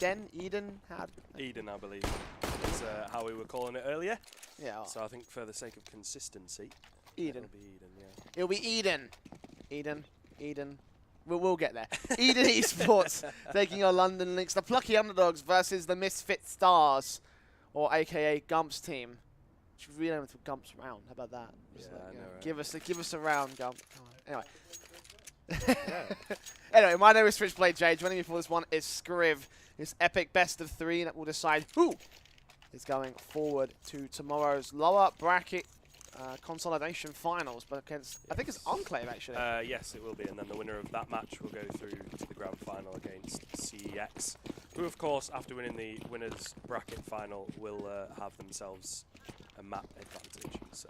eDen? eDen, I believe, is how we were calling it earlier. Yeah. So I think for the sake of consistency, eDen. It'll be eDen, yeah. It'll be eDen. eDen. We'll get there. eDen eSports taking on London Lynx, the plucky underdogs versus the Misfit Stars, or AKA Gump's team. Should we rename it to Gump's round? How about that? Yeah, Like, I know, right? Give us a round, Gump. Anyway. Yeah. Anyway, my name is Switchblade J. Joining me for this one is Scriv. This epic best of 3 that will decide who is going forward to tomorrow's lower bracket consolidation finals, but against, I think it's Enclave actually. Yes, it will be, and then the winner of that match will go through to the grand final against CEX, who of course, after winning the winners bracket final, will have themselves a map advantage. So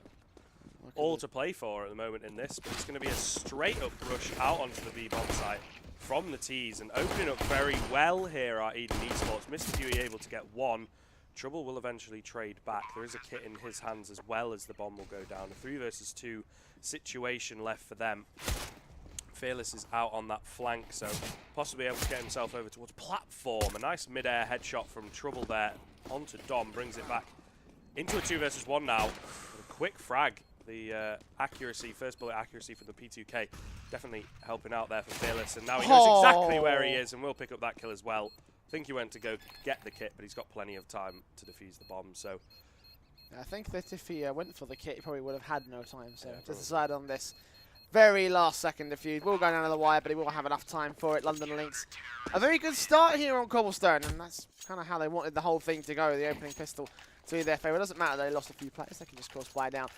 all to play for at the moment in this, but it's going to be a straight up rush out onto the B-bomb site from the T's, and opening up very well here are eDen eSports. Mr. Dewey able to get one. Trouble will eventually trade back. There is a kit in his hands as well as the bomb will go down. A 3 versus 2 situation left for them. Fearless is out on that flank, so possibly able to get himself over towards platform. A nice mid-air headshot from Trouble there onto Dom, brings it back into a 2 versus 1 now. With a quick frag. The accuracy, first bullet accuracy for the P2K, definitely helping out there for Fearless. And now he knows exactly where he is and will pick up that kill as well. I think he went to go get the kit, but he's got plenty of time to defuse the bomb. So I think that if he went for the kit, he probably would have had no time. So yeah, just decide on this very last second defuse. Will go down to the wire, but he will have enough time for it. London Lynx, a very good start here on Cobblestone, and that's kind of how they wanted the whole thing to go. The opening pistol to their favour. It doesn't matter that they lost a few players; they can just cross by down.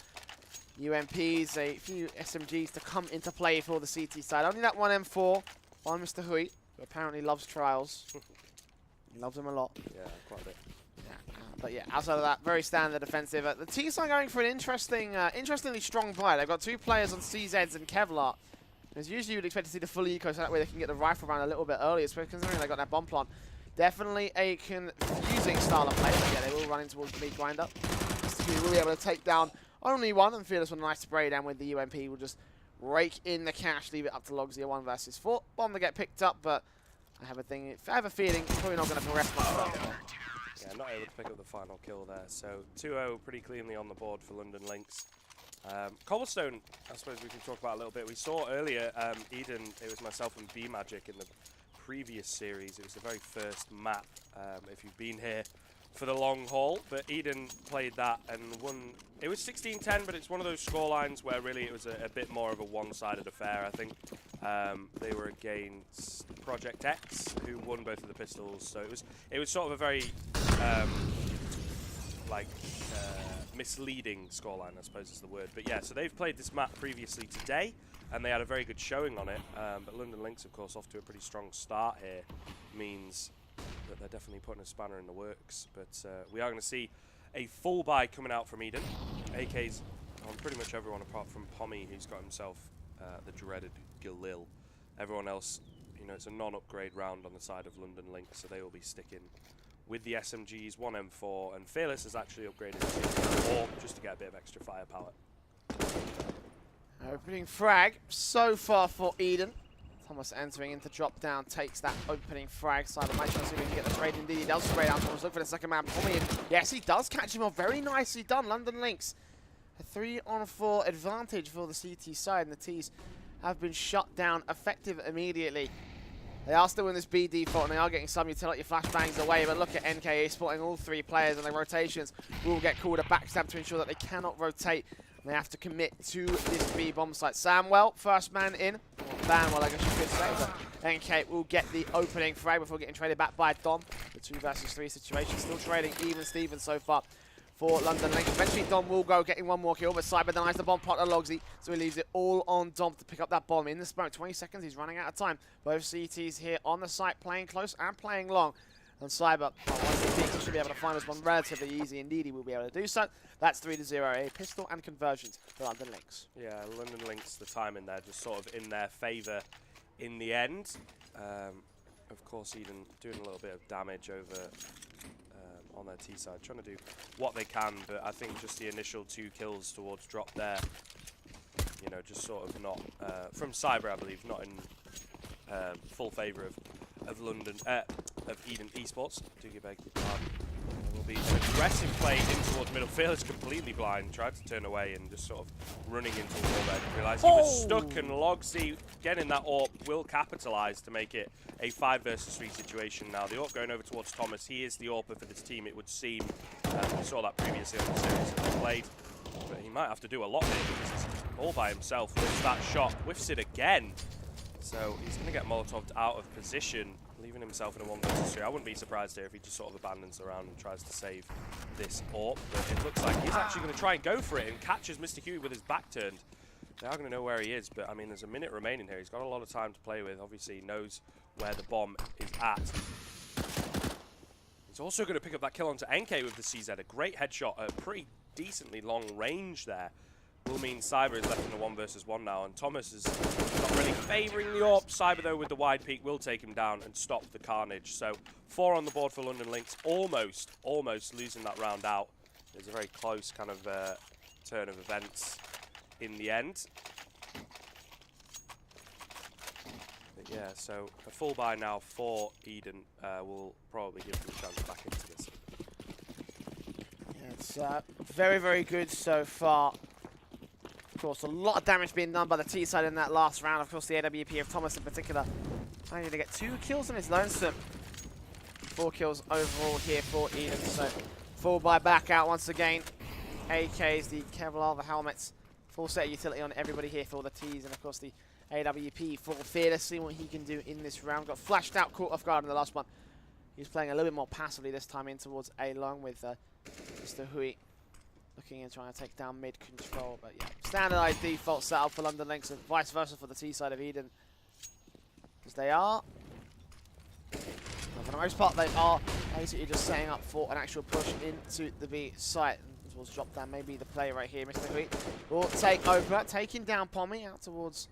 UMPs, a few SMGs to come into play for the CT side. Only that one M4 on Mr. Hui, who apparently loves trials. He loves them a lot. yeah, quite a bit. Yeah, but yeah, outside of that, very standard defensive. The T's are going for an interestingly strong buy. They've got 2 players on CZs and Kevlar. As usually you would expect to see the full eco, so that way they can get the rifle round a little bit earlier, especially considering they got that bomb plant. Definitely a confusing style of play, but yeah, they will run in towards the meat grinder. He will be able to take down only one, and Fearless with a nice spray down with the UMP will just rake in the cash, leave it up to Logsy, 1 versus 4. Bomb to get picked up, but I have a feeling it's probably not going to progress much further. Yeah, not able to pick up the final kill there. So 2-0 pretty cleanly on the board for London Lynx. Cobblestone, I suppose we can talk about a little bit. We saw earlier eDen, it was myself and B-Magic in the previous series. It was the very first map, if you've been here for the long haul, but eDen played that and won. It was 16-10, but it's one of those scorelines where really it was a bit more of a one-sided affair. I think they were against Project X, who won both of the pistols. So it was sort of a very misleading scoreline, I suppose is the word. But yeah, so they've played this map previously today, and they had a very good showing on it. But London Lynx, of course, off to a pretty strong start here, means that they're definitely putting a spanner in the works. But we are going to see a full buy coming out from eDen. AK's on pretty much everyone apart from Pommy, who's got himself the dreaded Galil. Everyone else, you know, it's a non-upgrade round on the side of London Lynx, so they will be sticking with the SMGs, 1 M4, and Fearless has actually upgraded to 4 just to get a bit of extra firepower. Opening frag so far for eDen. Thomas entering into drop down, takes that opening frag side of Mike. Let's see if we can get the trade. Indeed, he does spray down. Thomas look for the second man. Yes, he does catch him off. Very nicely done, London Lynx. A 3-on-4 advantage for the CT side, and the T's have been shut down effective immediately. They are still in this B default, and they are getting some utility flashbangs away, but look at NKA spotting all 3 players, and their rotations will get called a backstab to ensure that they cannot rotate. They have to commit to this B bomb site. Samwell, first man in. Banwell, I guess you could say. But NK will get the opening frag before getting traded back by Dom. The 2 versus 3 situation. Still trading even Steven so far for London Lynx. Eventually Dom will go, getting 1 more kill, but Cyber denies the bomb pot to Logsy, so he leaves it all on Dom to pick up that bomb in the smoke. 20 seconds, he's running out of time. Both CTs here on the site, playing close and playing long. And Cyber, once he thinks he should be able to find this one relatively easy. Indeed, he will be able to do so. That's 3-0, a pistol and conversions for London Lynx. Yeah, London Lynx, the timing there just sort of in their favour in the end. Of course, eDen doing a little bit of damage over on their T side, trying to do what they can, but I think just the initial 2 kills towards drop there, you know, just sort of not, from Cyber, I believe, not in full favour of London, of Eden eSports. Do you beg your pardon? There will be an aggressive play in towards middle. Phil is completely blind, tried to turn away and just sort of running into a wall there. Didn't realise he was stuck, and Logsy getting that AWP will capitalise to make it a 5 versus 3 situation now. The AWP going over towards Thomas. He is the AWPer for this team, it would seem. We saw that previously on the series that we played. But he might have to do a lot here because he's all by himself. Whiffs that shot, whiffs it again. So he's going to get Molotov'd out of position, leaving himself in a 1 versus 3. I wouldn't be surprised here if he just sort of abandons the round and tries to save this AWP. But it looks like he's actually going to try and go for it and catches Mr. Huey with his back turned. They are going to know where he is, but I mean, there's a minute remaining here. He's got a lot of time to play with. Obviously, he knows where the bomb is at. He's also going to pick up that kill onto NK with the CZ. A great headshot, a pretty decently long range there. Will mean Cyber is left in a 1 versus 1 now, and Thomas is not really favouring the AWP. Cyber, though, with the wide peak, will take him down and stop the carnage. So 4 on the board for London Lynx, almost losing that round out. There's a very close kind of turn of events in the end. But yeah, so a full buy now for Eden will probably give them a chance back into this. Yeah, it's very, very good so far. Of course, a lot of damage being done by the T side in that last round. Of course, the AWP of Thomas in particular managed to get 2 kills on his lonesome. 4 kills overall here for Eden. So full buy back out once again. AKs, the Kevlar, the helmets. Full set of utility on everybody here for the Ts, and of course the AWP for Fearless, seeing what he can do in this round. Got flashed out, caught off guard in the last one. He's playing a little bit more passively this time in towards A long with Mr. Hui looking and trying to take down mid control. But yeah, standardized default setup for London Lynx and vice versa for the T side of Eden. Because they are, for the most part, they are basically just setting up for an actual push into the B site. Towards drop down, maybe the play right here. Mr. Hui will take over, taking down Pommy out towards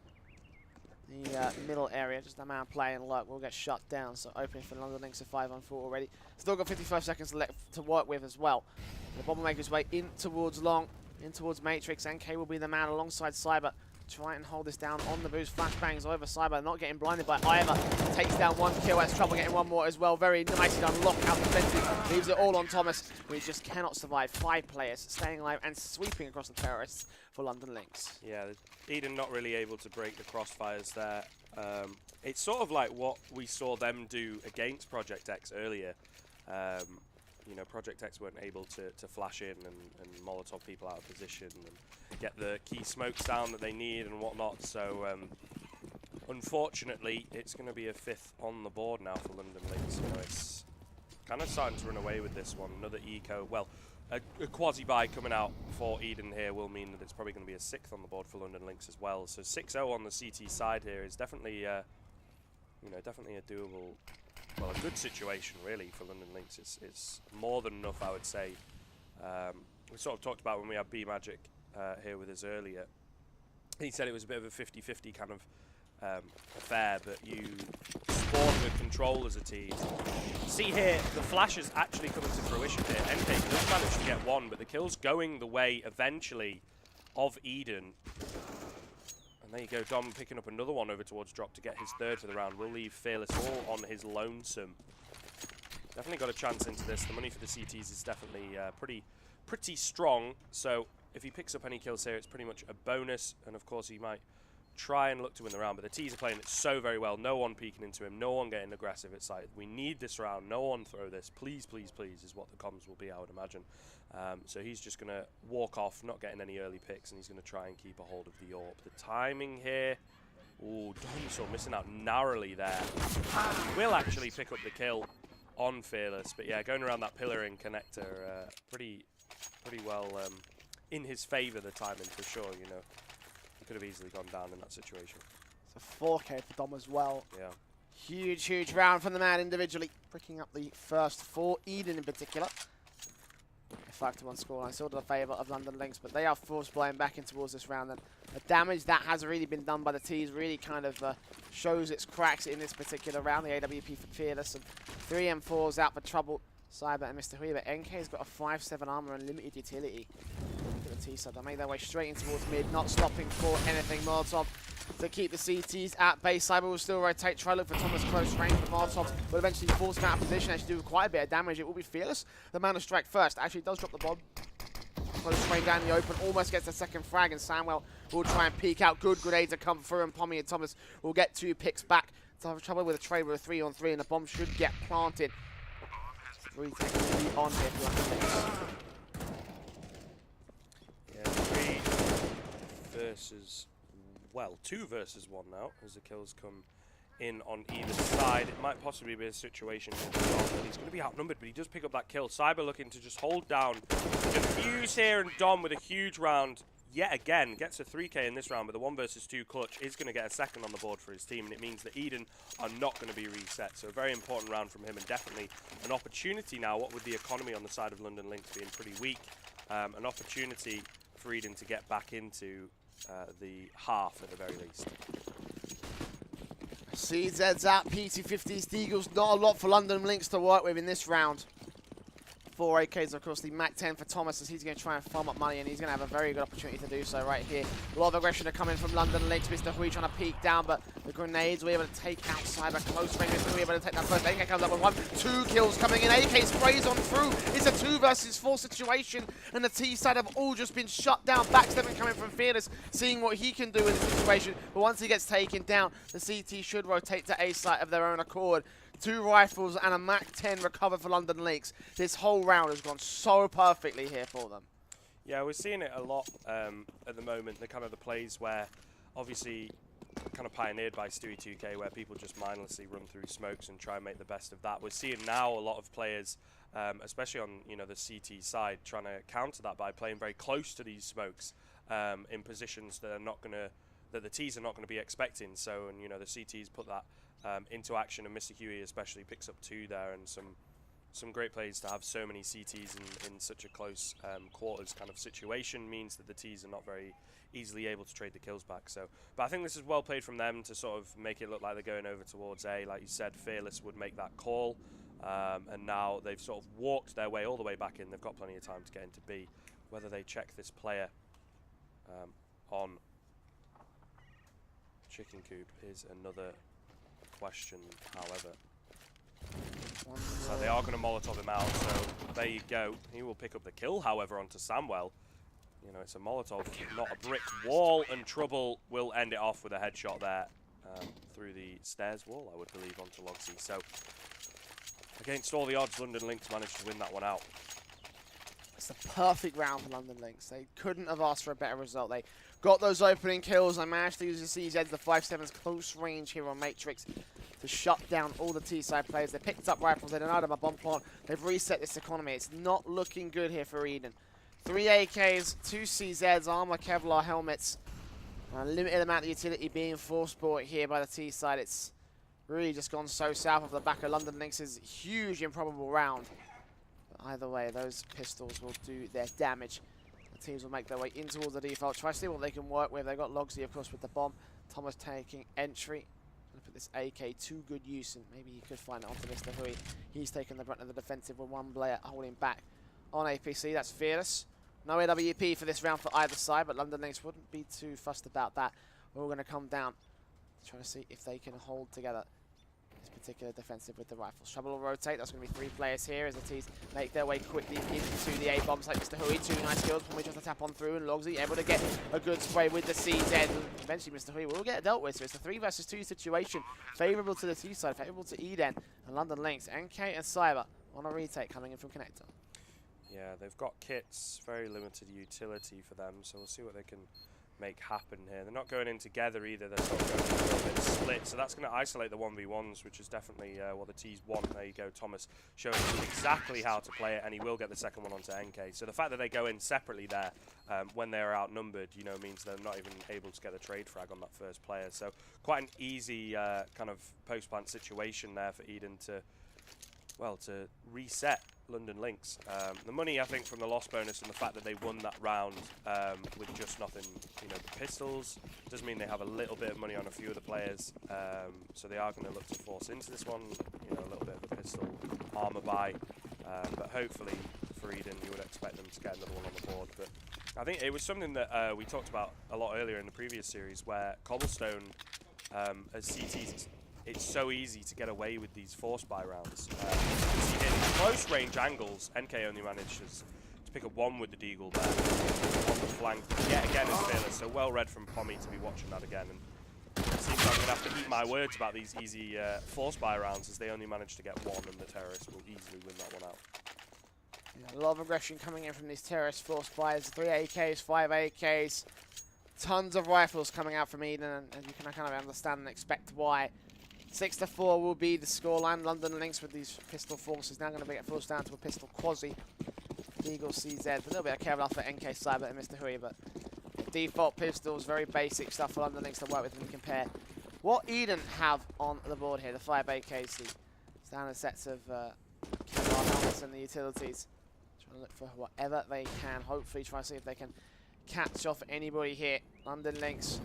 the middle area. Just a man playing luck will get shut down. So opening for London Lynx, a 5-on-4 already. Still got 55 seconds left to work with as well. The bomb will make his way in towards long, in towards Matrix. NK will be the man alongside Cyber. Try and hold this down on the boost. Flashbangs over Cyber, not getting blinded by either. Takes down 1 kill, has trouble getting 1 more as well. Very nicely done, lockout defensive. Leaves it all on Thomas, who just cannot survive. 5 players staying alive and sweeping across the terrorists for London Lynx. Yeah, Eden not really able to break the crossfires there. It's sort of like what we saw them do against Project X earlier. You know, Project X weren't able to flash in and Molotov people out of position and get the key smokes down that they need and whatnot. So, unfortunately, it's going to be a 5th on the board now for London Lynx. You know, it's kind of starting to run away with this one. Another eco, well, a quasi-buy coming out for Eden here will mean that it's probably going to be a 6th on the board for London Lynx as well. So 6-0 on the CT side here is definitely, you know, definitely a doable. Well, a good situation, really, for London Lynx. It's more than enough, I would say. We sort of talked about when we had B-Magic here with us earlier. He said it was a bit of a 50-50 kind of affair, but you spawn with control as a team. See here, the flash is actually coming to fruition here. NK does manage to get 1, but the kill's going the way, eventually, of Eden. There you go, Dom picking up another one over towards drop to get his 3rd for the round. Will leave Fearless all on his lonesome. Definitely got a chance into this. The money for the CTs is definitely pretty strong. So if he picks up any kills here, it's pretty much a bonus. And of course, he might try and look to win the round. But the T's are playing it so very well. No one peeking into him. No one getting aggressive. It's like, we need this round. No one throw this. Please, please, please is what the comms will be, I would imagine. So he's just going to walk off, not getting any early picks, and he's going to try and keep a hold of the AWP. The timing here, ooh, Dinosaur missing out narrowly there. He will actually pick up the kill on Fearless, but yeah, going around that pillar and connector, pretty well in his favour, the timing for sure, you know. He could have easily gone down in that situation. It's a 4K for Dom as well. Yeah. Huge, huge round from the man individually, picking up the first for Eden in particular. A 5-1 scoreline, still to the favour of London Lynx, but they are forced playing back in towards this round. And the damage that has really been done by the T's really kind of shows its cracks in this particular round. The AWP for Fearless and 3 M4s out for trouble. Cyber and Mr. Hui, but NK's got a 5-7 armor and limited utility. Look at the T side, they made their way straight in towards mid, not stopping for anything. Molotov to keep the CTs at base. Cyber will still rotate, try to look for Thomas close range, but Molotov will eventually force him out of position, actually do quite a bit of damage. It will be Fearless, the man to strike first. Actually does drop the bomb. Close range down the open, almost gets the second frag, and Samuel will try and peek out. Good grenade to come through, and Pommy and Thomas will get 2 picks back. To have trouble with a trade with a 3-on-3, and the bomb should get planted. 3 seconds to be on here for Lynx. Yeah, 3 versus, well, 2 versus 1 now, as the kills come in on either side. It might possibly be a situation where he's going to be outnumbered, but he does pick up that kill. Cyber looking to just hold down, defuse here, and Dom with a huge round. Yet again, gets a 3k in this round, but the 1 versus 2 clutch is going to get a second on the board for his team, and it means that eDen are not going to be reset. So a very important round from him, and definitely an opportunity now, what with the economy on the side of London Lynx being pretty weak, an opportunity for eDen to get back into the half at the very least. CZ's out, PT50's Deagles, not a lot for London Lynx to work with in this round. 4 AKs, of course, the Mac 10 for Thomas, as he's going to try and farm up money, and he's going to have a very good opportunity to do so right here. A lot of aggression to come in from London Lynx. Mr. Hui trying to peek down, but the grenades will be able to take out Cyber. Close range, Mr. Hui able to take that first. AK comes up with 1, 2 kills coming in. AK sprays on through. It's a 2 versus 4 situation, and the T side have all just been shut down. Backstepping coming from Fearless, seeing what he can do in the situation, but once he gets taken down, the CT should rotate to A site of their own accord. 2 rifles and a Mac 10 recovered for London Lynx. This whole round has gone so perfectly here for them. Yeah, we're seeing it a lot at the moment. The kind of the plays where, obviously, kind of pioneered by Stewie2K, where people just mindlessly run through smokes and try and make the best of that. We're seeing now a lot of players, especially on the CT side, trying to counter that by playing very close to these smokes in positions that are not going to, that the Ts are not going to be expecting. So, and the CTs put that into action, and Mr. Huey especially picks up 2 there, and some great plays to have so many CTs in such a close quarters kind of situation means that the Ts are not very easily able to trade the kills back. So, but I think this is well played from them to sort of make it look like they're going over towards A. Like you said, Fearless would make that call, and now they've sort of walked their way all the way back in. They've got plenty of time to get into B. Whether they check this player on Chicken Coop is another question, however. So they are going to Molotov him out, so there you go. He will pick up the kill, however, onto Samwell. It's a Molotov, not a brick wall, and Trouble will end it off with a headshot there through the stairs wall, I would believe, onto Logsy. So against all the odds, London Lynx managed to win that one out. It's a perfect round for London Lynx. They couldn't have asked for a better result. They got those opening kills. They managed to use the CZ's, the 5.7's close range here on Matrix to shut down all the T-side players. They picked up rifles. They denied them a bomb plant. They've reset this economy. It's not looking good here for eDen. 3 AKs, 2 CZs, armor, Kevlar helmets. A limited amount of utility being force bought here by the T-side. It's really just gone so south off the back of London Lynx's huge improbable round. Either way, those pistols will do their damage. The teams will make their way in towards the default. Try to see what they can work with. They've got Logsy, of course, with the bomb. Thomas taking entry. Gonna put this AK to good use, and maybe he could find it onto Mr. Hui. He's taken the brunt of the defensive with 1 player holding back on APC. That's Fearless. No AWP for this round for either side, but London Lynx wouldn't be too fussed about that. We're all going to come down, trying to see if they can hold together this particular defensive with the rifles. Trouble will rotate. That's going to be 3 players here as the T's make their way quickly into the A-bombs like Mr. Hui. 2 nice kills. Probably just a tap on through, and Logsy able to get a good spray with the CZ. Eventually, Mr. Hui will get dealt with. So it's a 3 versus 2 situation. Favourable to the T side, favourable to eDen and London Lynx. NK and Cyber on a retake coming in from Connector. Yeah, they've got kits, very limited utility for them, so we'll see what they can make happen here. They're not going in together either, they're sort of going a little bit split, so that's going to isolate the 1v1s, which is definitely what the T's want. There you go, Thomas showing exactly how to play it, and he will get the second one onto NK. So the fact that they go in separately there when they're outnumbered, means they're not even able to get the trade frag on that first player. So quite an easy kind of post-plant situation there for eDen to reset London Lynx. The money, I think, from the loss bonus and the fact that they won that round with just nothing, the pistols, does mean they have a little bit of money on a few of the players. So they are going to look to force into this one, a little bit of a pistol armor buy. But hopefully for eDen, you would expect them to get another one on the board. But I think it was something that we talked about a lot earlier in the previous series, where Cobblestone, as CTs, it's so easy to get away with these force buy rounds. In close range angles, NK only managed to pick up one with the Deagle there, on the flank. Yet again is fearless, so well read from Pommy to be watching that again. And it seems like I'm going to have to eat my words about these easy force buy rounds, as they only managed to get one, and the Terrorists will easily win that one out. Yeah, a lot of aggression coming in from these Terrorist force buys. 3 AKs, 5 AKs, tons of rifles coming out from Eden, and you can kind of understand and expect why. 6-4 will be the scoreline. London Lynx with these pistol forces now going to get forced down to a pistol quasi. Eagle CZ, a little bit of careful off for NK Cyber and Mr. Hui, but default pistols, very basic stuff for London Lynx to work with and compare. What Eden have on the board here, the 5 AKs, the standard sets of KR helmets and the utilities. Trying to look for whatever they can, hopefully try to see if they can catch off anybody here. London Lynx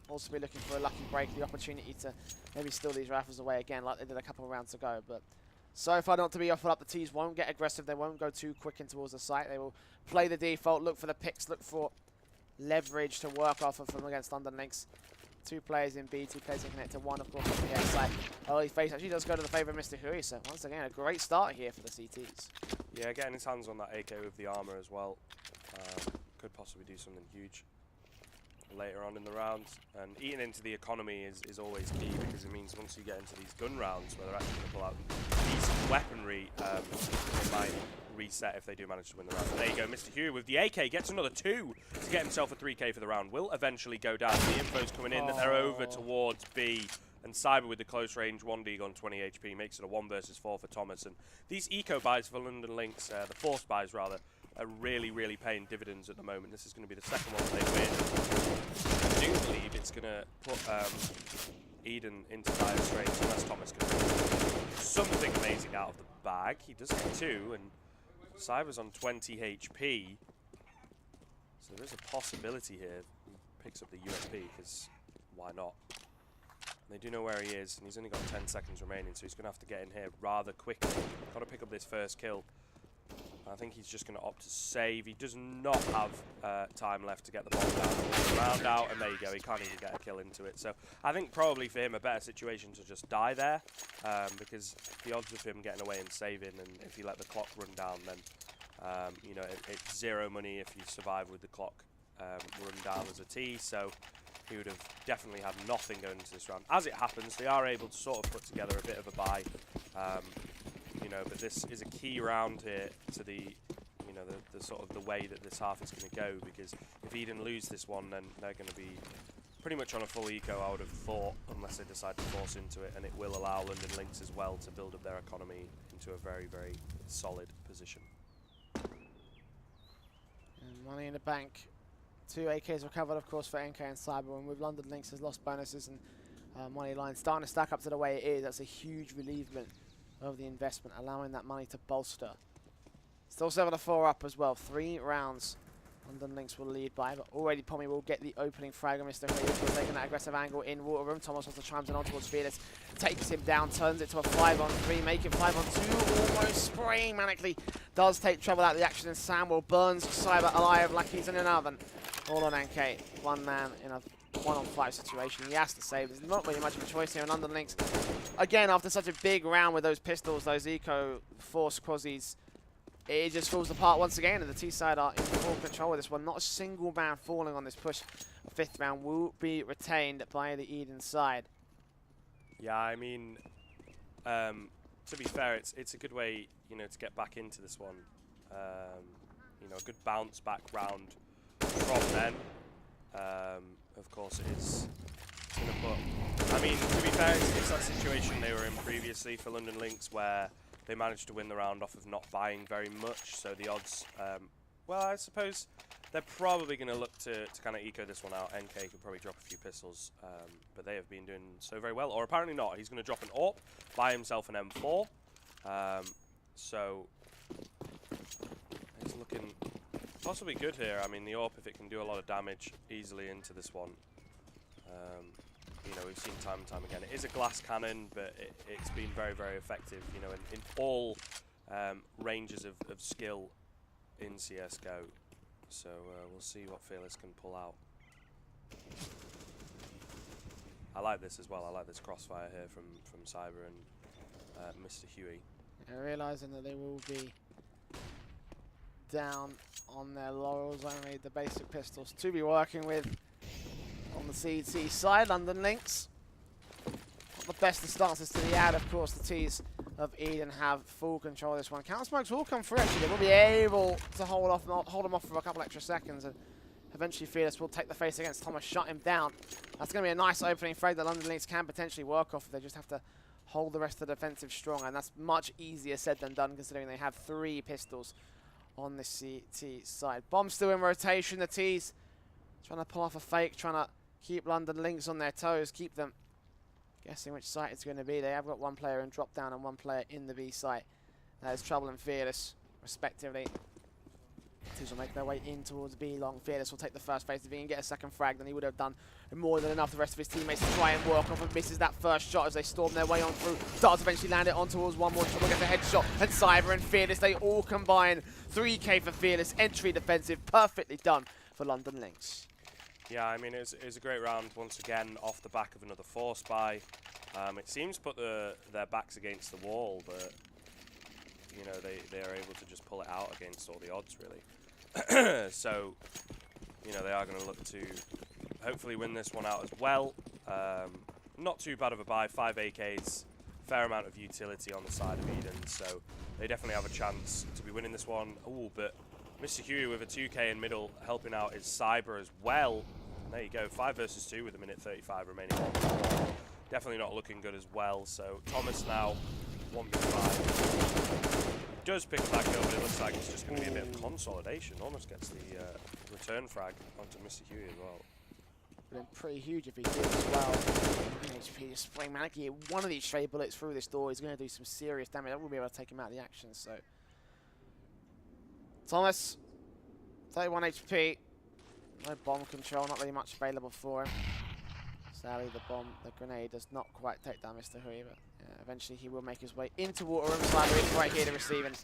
also be looking for a lucky break, the opportunity to maybe steal these rifles away again like they did a couple of rounds ago. But so far not to be offered up. The T's won't get aggressive, they won't go too quick in towards the site. They will play the default, look for the picks, look for leverage to work off of from against London Lynx. 2 players in B, 2 players in connector, 1 of course on the A side. Early face actually does go to the favour of Mr. Hui, so once again a great start here for the CTs. Yeah, getting his hands on that AK with the armor as well. Could possibly do something huge later on in the round. And eating into the economy is always key, because it means once you get into these gun rounds where they're actually going to pull out decent weaponry, it might reset if they do manage to win the round. But there you go, Mr. Hugh with the AK gets another 2 to get himself a 3k for the round. Will eventually go down. The info's coming in that they're over towards B. And Cyber with the close range 1D on 20 HP makes it a 1 versus 4 for Thomas. And these eco buys for London Lynx, the force buys rather, are really, really paying dividends at the moment. This is going to be the second one that they win. I do believe it's going to put Eden into dire straits unless Thomas can do something amazing out of the bag. He does get 2, and Cyber's on 20 HP. So there's a possibility here he picks up the USP, because why not? They do know where he is, and he's only got 10 seconds remaining, so he's going to have to get in here rather quickly. Got to pick up this first kill. I think he's just going to opt to save. He does not have time left to get the bomb down. Round out, and there you go. He can't even get a kill into it. So I think probably for him a better situation to just die there, because the odds of him getting away and saving, and if you let the clock run down, then you know it's 0 money if you survive with the clock run down as a T. So he would have definitely had nothing going into this round. As it happens, they are able to sort of put together a bit of a buy. You know, but this is a key round here to the, you know, the sort of the way that this half is going to go, because if Eden lose this one, then they're going to be pretty much on a full eco, I would have thought, unless they decide to force into it, and it will allow London Lynx as well to build up their economy into a very, very solid position. And money in the bank. 2 AKs recovered, of course, for NK and Cyber, and with London Lynx has lost bonuses and money lines starting to stack up to the way it is. That's a huge relievement of the investment, allowing that money to bolster. Still 7-4 up as well. 3 rounds London Lynx will lead by, but already Pommy will get the opening frag of Mr. Hayes, taking that aggressive angle in water room. Thomas wants to chimes in on towards Fearless, takes him down, turns it to a 5-on-3, making 5-on-2, almost spraying manically. Does take trouble out of the action, and Samuel burns Cyber alive like he's in an oven. All on NK, one man in a 1-on-5 situation. He has to save. There's not really much of a choice here. And London Lynx, again, after such a big round with those pistols, those eco force quasis, it just falls apart once again. And the T side are in full control of this one. Not a single man falling on this push. 5th round will be retained by the Eden side. Yeah, I mean, to be fair, it's a good way, you know, to get back into this one. You know, a good bounce back round from them. Of course, it is going to put... I mean, to be fair, it's that situation they were in previously for London Lynx, where they managed to win the round off of not buying very much. So the odds... well, I suppose they're probably going to look to kind of eco this one out. NK could probably drop a few pistols, but they have been doing so very well. Or apparently not. He's going to drop an AWP, buy himself an M4. So it's looking... possibly good here. I mean, the AWP, if it can do a lot of damage easily into this one, you know, we've seen time and time again. It is a glass cannon, but it's been very, very effective, you know, in all ranges of skill in CSGO. So we'll see what Fearless can pull out. I like this as well. I like this crossfire here from Cyber and Mr. Huey. Yeah, realising that they will be down on their laurels, only the basic pistols to be working with on the CT side. London Lynx, not the best of stances to the ad. Of course, the T's of eDen have full control of this one. Counter smokes will come through. Actually, they will be able to hold them off for a couple extra seconds, and eventually Fearless will take the face against Thomas, shut him down. That's going to be a nice opening frag that London Lynx can potentially work off. They just have to hold the rest of the defensive strong, and that's much easier said than done considering they have 3 pistols on the CT side. Bomb still in rotation. The T's trying to pull off a fake, trying to keep London Lynx on their toes, keep them guessing which site it's going to be. They have got 1 player in drop down and 1 player in the B site. That is Trouble and Fearless, respectively. T's will make their way in towards B long. Fearless will take the first phase. If he can get a second frag, then he would have done more than enough. The rest of his teammates to try and work off and misses that first shot as they storm their way on through. Does eventually land it on towards 1 more. Trouble gets a headshot. And Cyber and Fearless, they all combine. 3K for Fearless. Entry defensive. Perfectly done for London Lynx. Yeah, I mean, it was a great round once again off the back of another force buy. It seems to put their backs against the wall, but you know they are able to just pull it out against all the odds, really. So, you know, they are going to look to hopefully win this one out as well. Not too bad of a buy, 5 AKs, fair amount of utility on the side of eDen, so they definitely have a chance to be winning this one. Ooh, but Mr. Huey with a 2K in middle helping out is Cyber as well. And there you go, 5 versus 2 with a minute 35 remaining. Definitely not looking good as well. So Thomas now 1v5. Does pick that kill, but it looks like it's just going to be a bit of consolidation. Almost gets the return frag onto Mr. Huey as well. Been pretty huge if he did as well. HP just spraying Manicky. One of these stray bullets through this door is going to do some serious damage. That will be able to take him out of the action. So Thomas, 31 HP. No bomb control, not really much available for him. Sadly, the grenade does not quite take down Mr. Hui, but yeah, eventually he will make his way into water room. Cyber is right here to receive and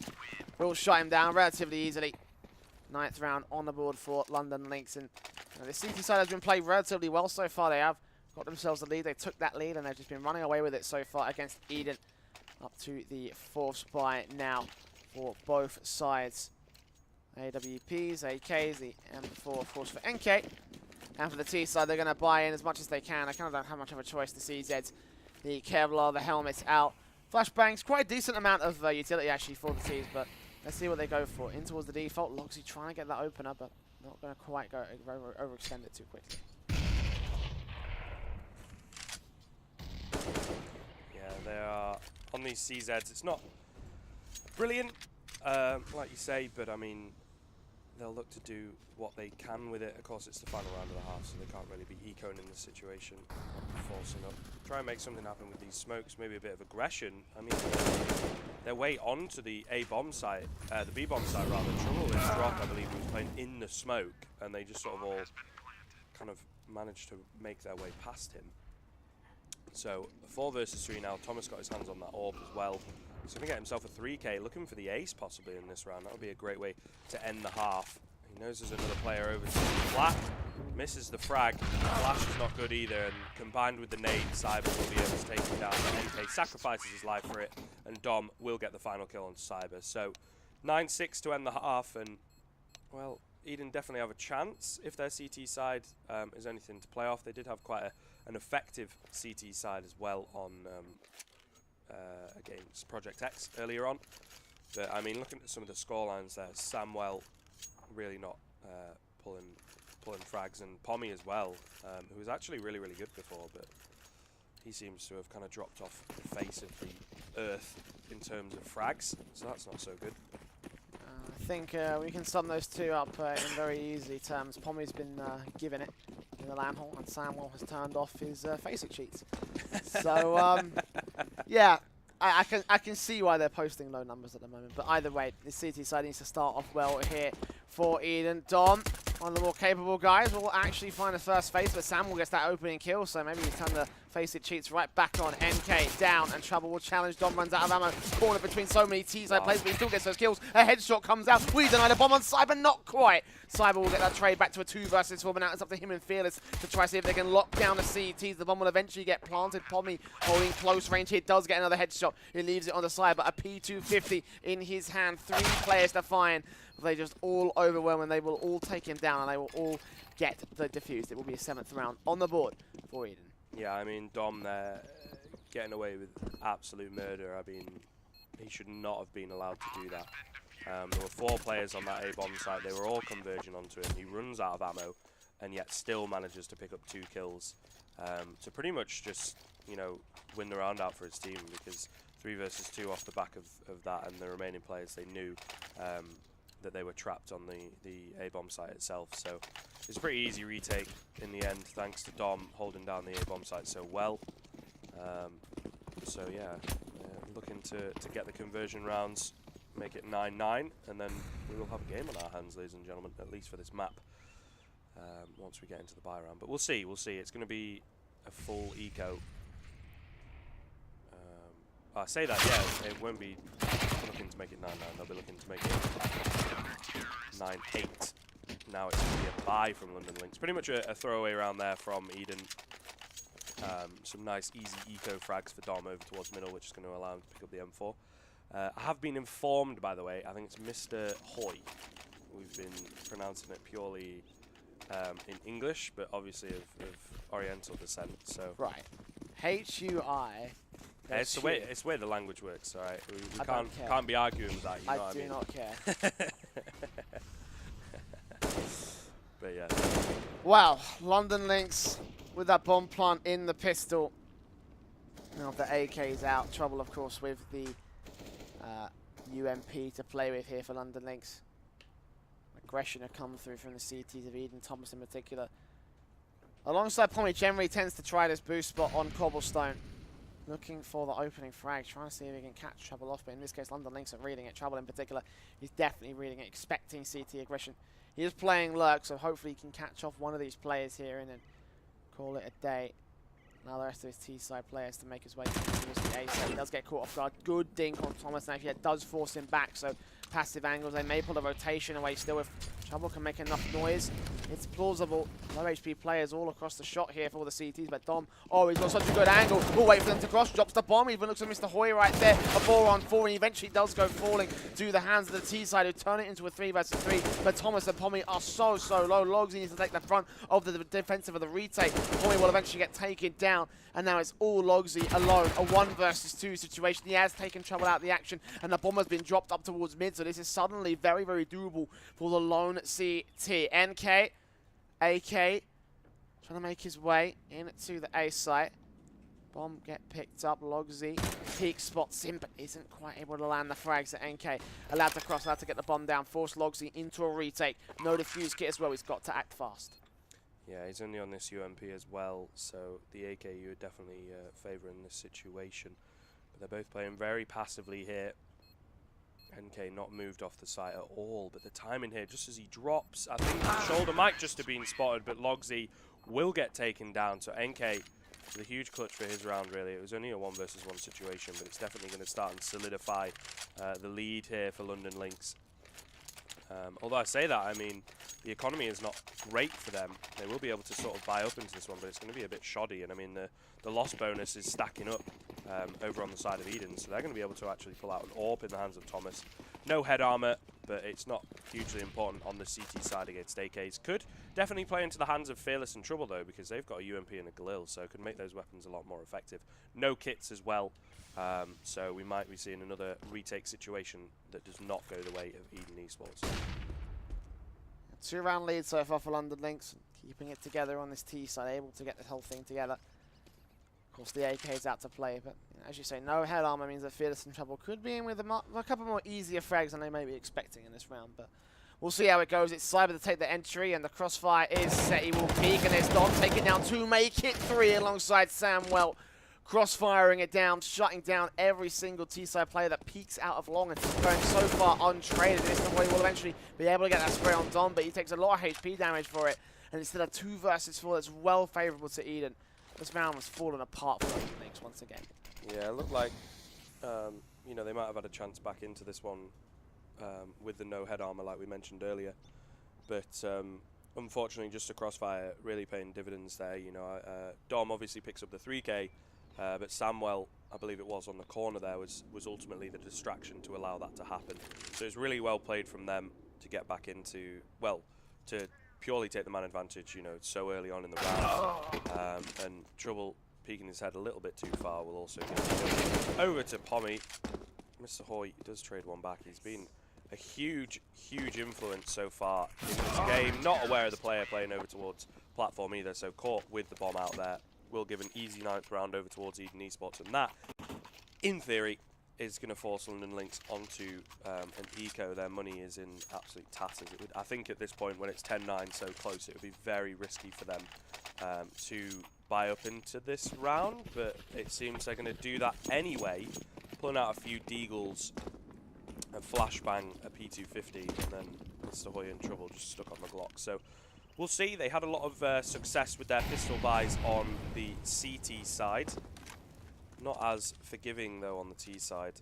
will shut him down relatively easily. 9th round on the board for London Lynx, and the CT side has been played relatively well so far. They have got themselves the lead. They took that lead and they've just been running away with it so far against eDen. Up to the 4th spot now for both sides. AWPs, AKs, the M4 of course for NK. And for the T side, they're going to buy in as much as they can. I kind of don't have much of a choice. The CZs, the Kevlar, the helmets out. Flashbangs, quite a decent amount of utility actually for the T's, but let's see what they go for. In towards the default. Logsy trying to get that opener, but not going to quite go overextend it too quickly. Yeah, they are on these CZs. It's not brilliant, like you say, but I mean, they'll look to do what they can with it. Of course, it's the final round of the half, so they can't really be ecoing in this situation, forcing up. Try and make something happen with these smokes, maybe a bit of aggression. I mean, their way onto the A-bomb site, the B-bomb site rather. Trouble is Drop, I believe, was playing in the smoke, and they just sort of all kind of managed to make their way past him. So 4 versus 3 now. Thomas got his hands on that orb as well. He's going to get himself a 3K, looking for the ace possibly in this round. That would be a great way to end the half. He knows there's another player over to the flat. Misses the frag. Flash is not good either, and combined with the nade, Cyber will be able to take him down. NK sacrifices his life for it, and Dom will get the final kill on Cyber. So 9-6 to end the half, and well, eDen definitely have a chance if their CT side is anything to play off. They did have quite an effective CT side as well on against Project X earlier on. But I mean, looking at some of the scorelines there, Samwell really not pulling frags, and Pommy as well, who was actually really, really good before, but he seems to have kind of dropped off the face of the earth in terms of frags, so that's not so good. I think we can sum those two up in very easy terms. Pommy's been given it in the lamb hole, and Samuel has turned off his facing cheats. So yeah, I can see why they're posting low numbers at the moment. But either way, the CT side needs to start off well here for eDen. Dom One of the more capable guys will actually find the first face, but Sam will get that opening kill, so maybe you turn the face it cheats right back on. NK down, and Trouble will challenge. Dom runs out of ammo, cornered between so many T-side players, but he still gets those kills. A headshot comes out. We deny the bomb on Cyber, not quite. Cyber will get that trade back to a 2 versus 4, but now it's up to him and Fearless to try to see if they can lock down the CTs. The bomb will eventually get planted. Pommy holding close range here, does get another headshot. He leaves it on the side, but a P250 in his hand. 3 players to find. They just all overwhelm, and they will all take him down, and they will all get the defused. It will be a 7th round on the board for eDen. Yeah, I mean, Dom there getting away with absolute murder. I mean, he should not have been allowed to do that. There were 4 players on that A-bomb site. They were all converging onto him. He runs out of ammo, and yet still manages to pick up 2 kills to pretty much just, you know, win the round out for his team, because 3 versus 2 off the back of that, and the remaining players, they knew that they were trapped on the A-bomb site itself. So it's a pretty easy retake in the end, thanks to Dom holding down the A-bomb site so well. So yeah, looking to get the conversion rounds, make it 9-9, and then we will have a game on our hands, ladies and gentlemen, at least for this map, once we get into the buy round. But we'll see. It's going to be a full eco. I say that, yeah, it won't be looking to make it 9-9, they'll be looking to make it 9-8. Now it's going to be a buy from London Lynx. Pretty much a throwaway round there from eDen. Some nice easy eco frags for Dom over towards middle, which is going to allow him to pick up the M4. I have been informed, by the way, I think it's Mr. Hoy. We've been pronouncing it purely in English, but obviously of Oriental descent. So right, H-U-I. yeah, it's the way the language works. All right, we can't be arguing with that. You know what I mean? do not care. But yeah. Wow, London Lynx with that bomb plant in the pistol. Now the AK's out. Trouble, of course, with the UMP to play with here for London Lynx. Aggression have come through from the CTs of eDen, Thomas in particular. Alongside Pommy, generally tends to try this boost spot on Cobblestone. Looking for the opening frag, trying to see if he can catch Trouble off, but in this case London Lynx are reading it. Trouble in particular, he's definitely reading it, expecting CT aggression. He is playing Lurk, so hopefully he can catch off one of these players here and then call it a day. Now the rest of his T-side players to make his way towards the A side. He does get caught off guard. Good dink on Thomas, and actually that does force him back, so passive angles. They may pull the rotation away still if Trouble can make enough noise. It's plausible. Low HP players all across the shot here for all the CTs, but Dom, oh, he's got such a good angle. We'll wait for them to cross, drops the bomb, even looks at Mr. Hoy right there. A 4-on-4, and he eventually does go falling to the hands of the T-side, who turn it into a 3 versus 3. But Thomas and Pommy are so low. Logsy needs to take the front of the defensive of the retake. Pommy will eventually get taken down, and now it's all Logsy alone. A 1 versus 2 situation. He has taken Trouble out of the action, and the bomb has been dropped up towards mid, so this is suddenly very, very doable for the lone CT. NK, AK, trying to make his way into the A site. Bomb get picked up. Logsy peak spots him, but isn't quite able to land the frags at NK. Allowed to cross, allowed to get the bomb down. Force Logsy into a retake. No defuse kit as well. He's got to act fast. Yeah, he's only on this UMP as well, so the AKU are definitely favouring this situation. But they're both playing very passively here. NK not moved off the site at all, but the timing here, just as he drops, I think the shoulder might just have been spotted, but Logsy will get taken down. So NK with a huge clutch for his round, really. It was only a 1 versus 1 situation, but it's definitely going to start and solidify the lead here for London Lynx. Although I say that, I mean, the economy is not great for them. They will be able to sort of buy up into this one, but it's going to be a bit shoddy. And I mean, the loss bonus is stacking up over on the side of eDen, so they're going to be able to actually pull out an AWP in the hands of Thomas. No head armor, but it's not hugely important on the CT side against AKs. Could definitely play into the hands of Fearless and Trouble, though, because they've got a UMP and a Galil, so it could make those weapons a lot more effective. No kits as well, so we might be seeing another retake situation that does not go the way of eDen eSports. 2-round lead so far for London Lynx, keeping it together on this T side, able to get this whole thing together. Of course, the AK's out to play, but you know, as you say, no head armor means that Fearless and Trouble could be in with a couple more easier frags than they may be expecting in this round, but we'll see how it goes. It's Cyber to take the entry, and the crossfire is set. He will peek, and there's Dom taking down 2, make it 3 alongside Samwell. crossfiring it down, shutting down every single T-side player that peeks out of long and going so far untraded. eSports will eventually be able to get that spray on Dom, but he takes a lot of HP damage for it. And instead of 2 versus 4, that's well favourable to eDen. This round was falling apart for Lynx once again. Yeah, it looked like, you know, they might have had a chance back into this one with the no head armor like we mentioned earlier. But unfortunately, just a crossfire really paying dividends there. You know, Dom obviously picks up the 3K, but Samwell, I believe it was, on the corner there was ultimately the distraction to allow that to happen. So it's really well played from them to get back into, well, to purely take the man advantage, you know, so early on in the round. And Trouble peeking his head a little bit too far will also get over to Pommy. Mr. Hoy does trade one back. He's been a huge influence so far in this game. Not aware of the player playing over towards platform either, so caught with the bomb out there. Will give an easy 9th round over towards eDen eSports, and that, in theory, is going to force London Lynx onto an eco. Their money is in absolute tatters. I think at this point, when it's 10-9 so close, it would be very risky for them to buy up into this round, but it seems they're going to do that anyway, pulling out a few deagles, a flashbang, a P250, and then Mr. Hoy in trouble, just stuck on the Glock. So we'll see. They had a lot of success with their pistol buys on the CT side. Not as forgiving, though, on the T side,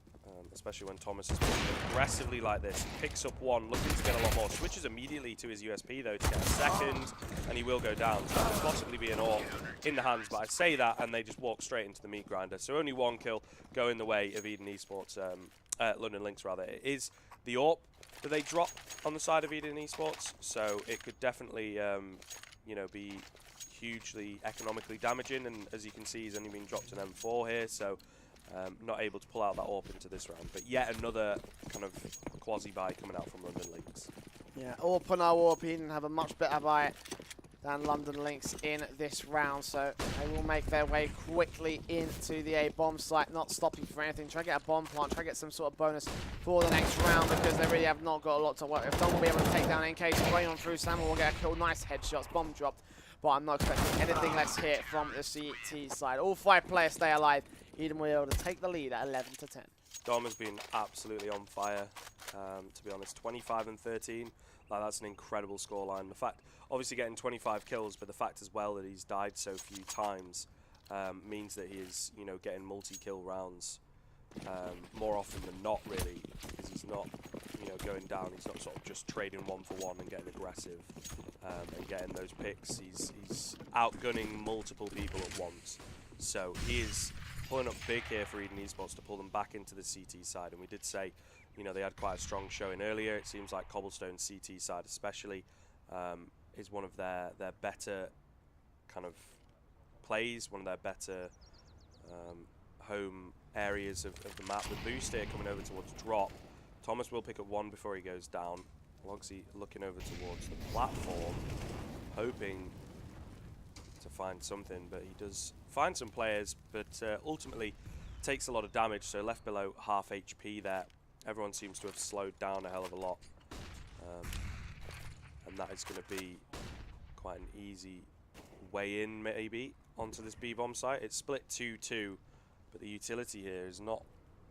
especially when Thomas is playing aggressively like this. He picks up one, looking to get a lot more. Switches immediately to his USP, though, to get a second, and he will go down. So that could possibly be an AWP in the hands, but I say that, and they just walk straight into the meat grinder. So only 1 kill going the way of eDen eSports, London Lynx, rather. It is the AWP that they drop on the side of eDen eSports, so it could definitely, you know, be hugely economically damaging, and as you can see, he's only been dropped an M4 here, so not able to pull out that AWP into this round. But yet another kind of quasi-buy coming out from London Lynx. Yeah, AWP on our AWP, didn't have a much better buy than London Lynx in this round, so they will make their way quickly into the A bomb site, not stopping for anything. Try to get a bomb plant, try to get some sort of bonus for the next round, because they really have not got a lot to work with. Dom will be able to take down NK, spraying on through. Samuel will get a kill, nice headshots, bomb dropped, but I'm not expecting anything less here from the CT side. All 5 players stay alive. eDen will be able to take the lead at 11-10. Dom has been absolutely on fire, to be honest. 25 and 13, like, that's an incredible scoreline. The fact, obviously getting 25 kills, but the fact as well that he's died so few times means that he is, you know, getting multi-kill rounds more often than not, really, because he's not, you know, going down. He's not sort of just trading 1 for 1 and getting aggressive and getting those picks. He's outgunning multiple people at once. So he is pulling up big here for eDen eSports to pull them back into the CT side. And we did say, you know, they had quite a strong showing earlier. It seems like Cobblestone CT side especially is one of their better kind of plays, one of their better home areas of the map. The boost here coming over towards drop. Thomas will pick up 1 before he goes down. Logsy looking over towards the platform, hoping to find something, but he does find some players, but ultimately takes a lot of damage, so left below half HP there. Everyone seems to have slowed down a hell of a lot, and that is going to be quite an easy way in, maybe, onto this B-bomb site. It's split 2-2, but the utility here is not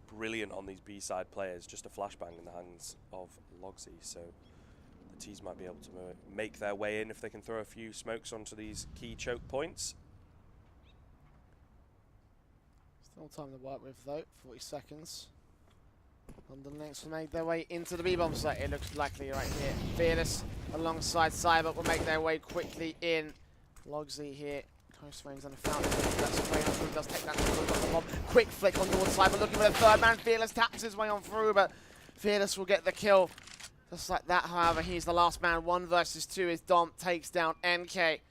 brilliant on these B-side players. Just a flashbang in the hands of Logsy, so the T's might be able to make their way in if they can throw a few smokes onto these key choke points. Still time to work with, though. 40 seconds. London Lynx will make their way into the B-bomb site. It looks likely right here. Fearless alongside Cyber will make their way quickly in. Logsy here. Close range on the fountain. That's spray on through. Does take that to the bomb. Quick flick on towards Cyber, looking for the 3rd man. Fearless taps his way on through, but Fearless will get the kill. Just like that, however, he's the last man. 1 versus 2 as Dom takes down NK.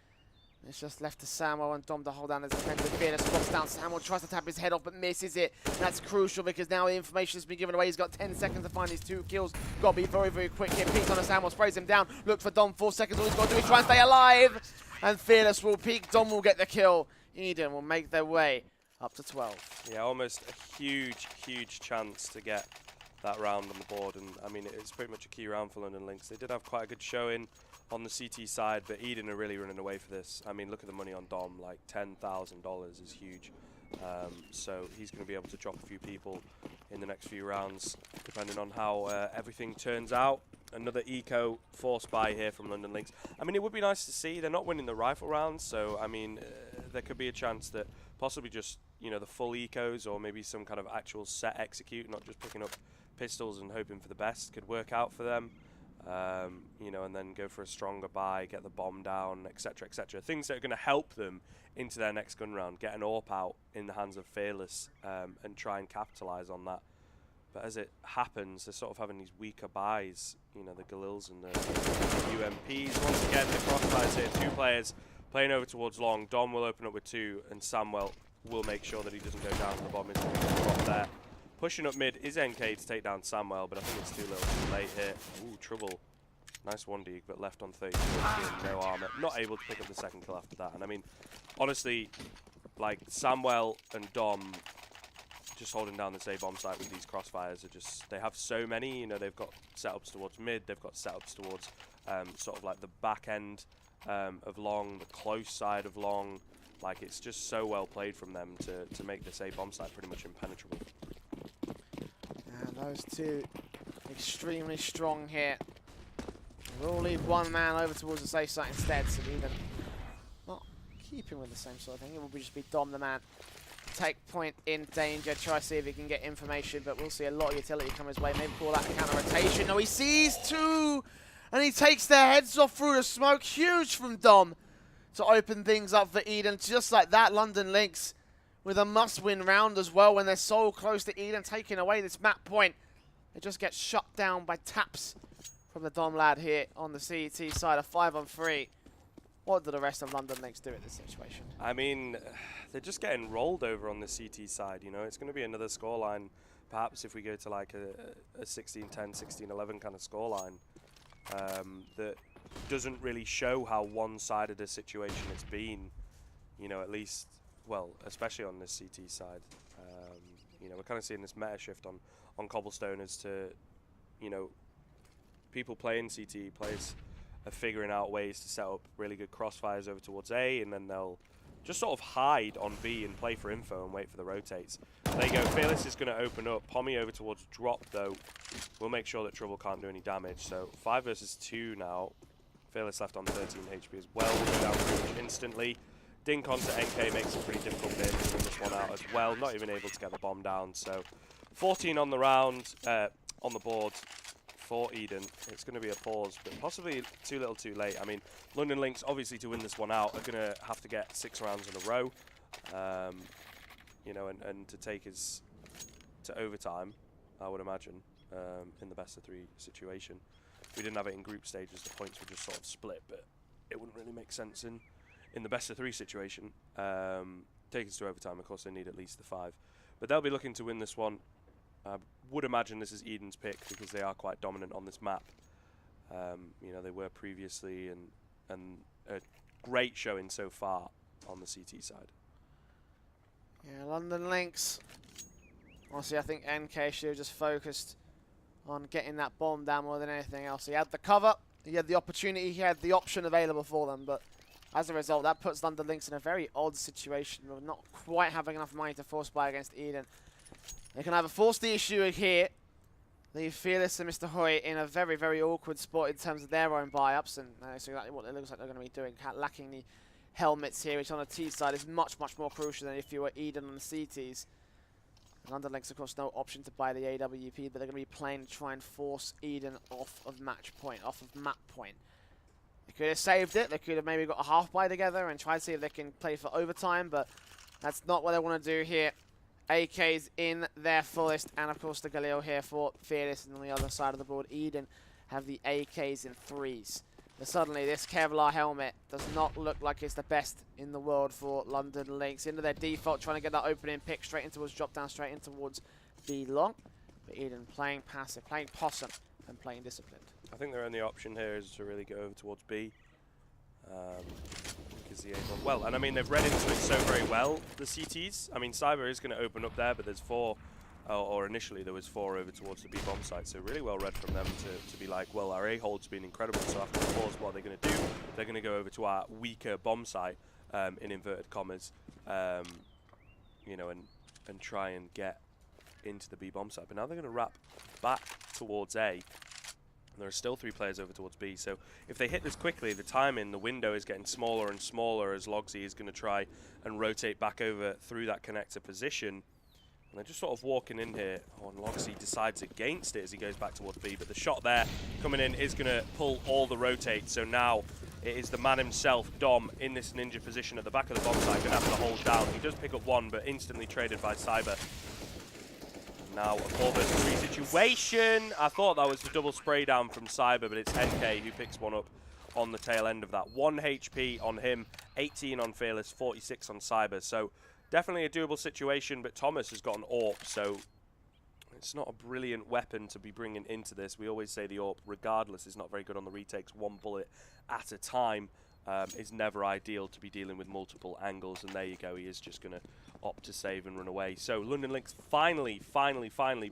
It's just left to Samuel and Dom to hold down his defender. Fearless drops down. Samuel tries to tap his head off, but misses it. And that's crucial because now the information has been given away. He's got 10 seconds to find his 2 kills. Got to be very, very quick here. Peeks on a Samuel, sprays him down. Looks for Dom. 4 seconds. All he's got to do is try and stay alive. And Fearless will peek. Dom will get the kill. eDen will make their way up to 12. Yeah, almost a huge chance to get that round on the board. And I mean, it's pretty much a key round for London Lynx. They did have quite a good showing on the CT side, but eDen are really running away for this. I mean, look at the money on Dom, like $10,000 is huge. So he's going to be able to drop a few people in the next few rounds, depending on how everything turns out. Another eco force buy here from London Lynx. I mean, it would be nice to see. They're not winning the rifle rounds, so I mean, there could be a chance that possibly just, you know, the full ecos or maybe some kind of actual set execute, not just picking up pistols and hoping for the best, could work out for them. You know, and then go for a stronger buy, get the bomb down, etc., etc. Things that are going to help them into their next gun round, get an AWP out in the hands of Fearless, and try and capitalise on that. But as it happens, they're sort of having these weaker buys, you know, the Galils and the UMPs. Once again, the crossfires here, 2 players playing over towards long. Dom will open up with 2, and Samuel will make sure that he doesn't go down. The bomb is going to drop there. Pushing up mid is NK to take down Samuel, but I think it's too little too late here. Ooh, trouble. Nice 1D, but left on 30, no armor. Not able to pick up the second kill after that. And I mean, honestly, like, Samuel and Dom just holding down this A bomb site with these crossfires are just, they have so many, you know, they've got setups towards mid, they've got setups towards sort of like the back end of long, the close side of long. Like, it's just so well played from them to make this A bomb site pretty much impenetrable. And those two extremely strong here. We'll leave one man over towards the safe site instead, so even not keeping with the same sort of thing. It will just be Dom the man. Take point in danger, try to see if he can get information, but we'll see a lot of utility come his way. Maybe call that a counter-rotation. No, he sees 2, and he takes their heads off through the smoke. Huge from Dom to open things up for eDen. Just like that, London Lynx with a must-win round as well when they're so close to eDen, taking away this map point. It just gets shut down by taps from the Dom lad here on the CET side, a 5-on-3. What do the rest of London Lynx do in this situation? I mean, they're just getting rolled over on the CT side, you know. It's going to be another scoreline, perhaps if we go to like a 16-10, 16-11 kind of scoreline, that doesn't really show how one-sided a situation it's been, you know, at least, well, especially on this CT side. You know, we're kind of seeing this meta shift on Cobblestone as to, you know, people playing CT, players are figuring out ways to set up really good crossfires over towards A, and then they'll just sort of hide on B and play for info and wait for the rotates. There you go, Fearless is going to open up. Pommy over towards drop, though. We'll make sure that Trouble can't do any damage. So 5 versus 2 now. Fearless left on 13 HP as well. We'll go down pretty much instantly. Dink onto NK makes it pretty difficult bit to win this one out as well. Not even able to get the bomb down. So 14 on the round, on the board for eDen. It's going to be a pause, but possibly too little too late. I mean, London Lynx, obviously, to win this one out, are going to have to get 6 rounds in a row, you know, and to take us to overtime, I would imagine, in the best of 3 situation. We didn't have it in group stages, the points were just sort of split, but it wouldn't really make sense in the best of 3 situation. Take us to overtime, of course, they need at least the 5. But they'll be looking to win this one. I would imagine this is eDen's pick because they are quite dominant on this map. You know, they were previously, and a great showing so far on the CT side. Yeah, London Lynx. Honestly, I think NK should have just focused on getting that bomb down more than anything else. He had the cover, he had the opportunity, he had the option available for them, but as a result, that puts London Lynx in a very odd situation of not quite having enough money to force buy against eDen. They can either force the issue here, leave Fearless and Mr. Hoy in a very, very awkward spot in terms of their own buy-ups, and that's exactly what it looks like they're going to be doing, lacking the helmets here, which on the T side is much, much more crucial than if you were eDen on the CTs. London Lynx, of course, no option to buy the AWP, but they're going to be playing to try and force eDen off of match point, off of map point. They could have saved it. They could have maybe got a half buy together and tried to see if they can play for overtime, but that's not what they want to do here. AK's in their fullest, and of course the Galil here for Fearless, and on the other side of the board, eDen have the AKs in 3s. But suddenly this Kevlar helmet does not look like it's the best in the world for London Lynx. Into their default, trying to get that opening pick straight in towards drop down, straight in towards B long. But eDen playing passive, playing possum, and playing disciplined. I think their only option here is to really go over towards B. Because the A-bomb, well, and I mean, they've read into it so very well, the CTs. I mean, Cyber is going to open up there, but there's 4, or initially there was 4 over towards the B-bomb site, so really well read from them to be like, well, our A-hold's been incredible, so after the pause, what are they going to do? They're going to go over to our weaker bomb site, in inverted commas, you know, and try and get into the B bomb site. But now they're going to wrap back towards A. And there are still 3 players over towards B. So if they hit this quickly, the timing, the window is getting smaller and smaller as Logsy is going to try and rotate back over through that connector position. And they're just sort of walking in here. Oh, and Logsy decides against it as he goes back towards B. But the shot there coming in is going to pull all the rotate. So now it is the man himself, Dom, in this ninja position at the back of the bomb site, going to have to hold down. He does pick up 1, but instantly traded by Cyber. Now, a 4 versus 3 situation. I thought that was the double spray down from Cyber, but it's NK who picks one up on the tail end of that. 1 HP on him, 18 on Fearless, 46 on Cyber. So definitely a doable situation, but Thomas has got an AWP, so it's not a brilliant weapon to be bringing into this. We always say the AWP, regardless, is not very good on the retakes. 1 bullet at a time is never ideal to be dealing with multiple angles, and there you go. He is just going to opt to save and run away. So London Lynx finally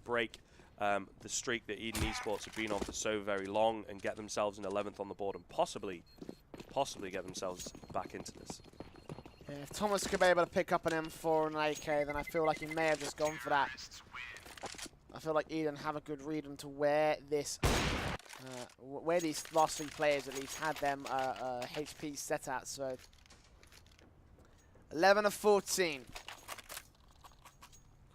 break the streak that eDen eSports have been on for so very long and get themselves an 11th on the board and possibly get themselves back into this. Yeah, if Thomas could be able to pick up an M4 and an AK, then I feel like he may have just gone for that. I feel like eDen have a good read into where this, where these last 3 players at least had them HP set at. So 11 of 14.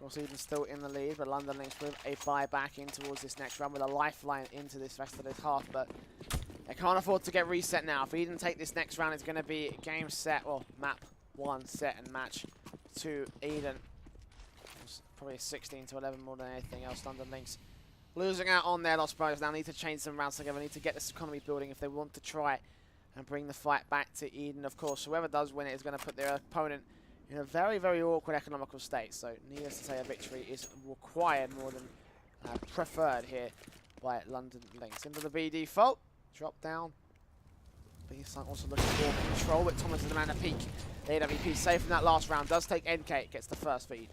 Of course, eDen still in the lead, but London Lynx with a buy back in towards this next round with a lifeline into this rest of this half. But they can't afford to get reset now. If eDen take this next round, it's going to be game set, well, map 1 set and match to eDen. Probably 16 to 11 more than anything else. London Lynx losing out on their lost players. Now need to change some rounds together. Need to get this economy building if they want to try and bring the fight back to eDen. Of course, whoever does win it is going to put their opponent in a very, very awkward economical state. So needless to say, a victory is required more than preferred here by London Lynx. Into the B default. Drop down. B side also looking for control, but Thomas is the man to peak. The AWP safe from that last round. Does take NK. Gets the first for eDen.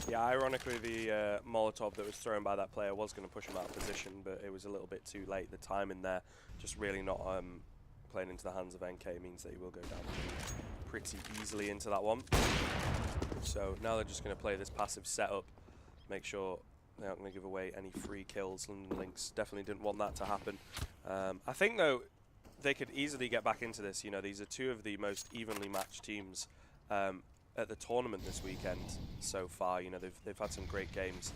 Yeah, ironically, the Molotov that was thrown by that player was going to push him out of position, but it was a little bit too late. The timing there, just really not playing into the hands of NK, means that he will go down pretty easily into that one. So now they're just going to play this passive setup, make sure they aren't going to give away any free kills. London Lynx definitely didn't want that to happen. I think, though, they could easily get back into this. You know, these are 2 of the most evenly matched teams at the tournament this weekend so far. You know, they've had some great games.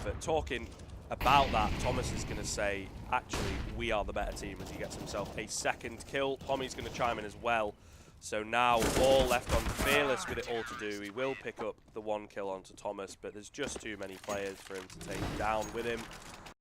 But talking about that, Thomas is going to say, actually, we are the better team, as he gets himself a 2nd kill. Tommy's going to chime in as well. So now all left on Fearless with it all to do. He will pick up the 1 kill onto Thomas, but there's just too many players for him to take down with him.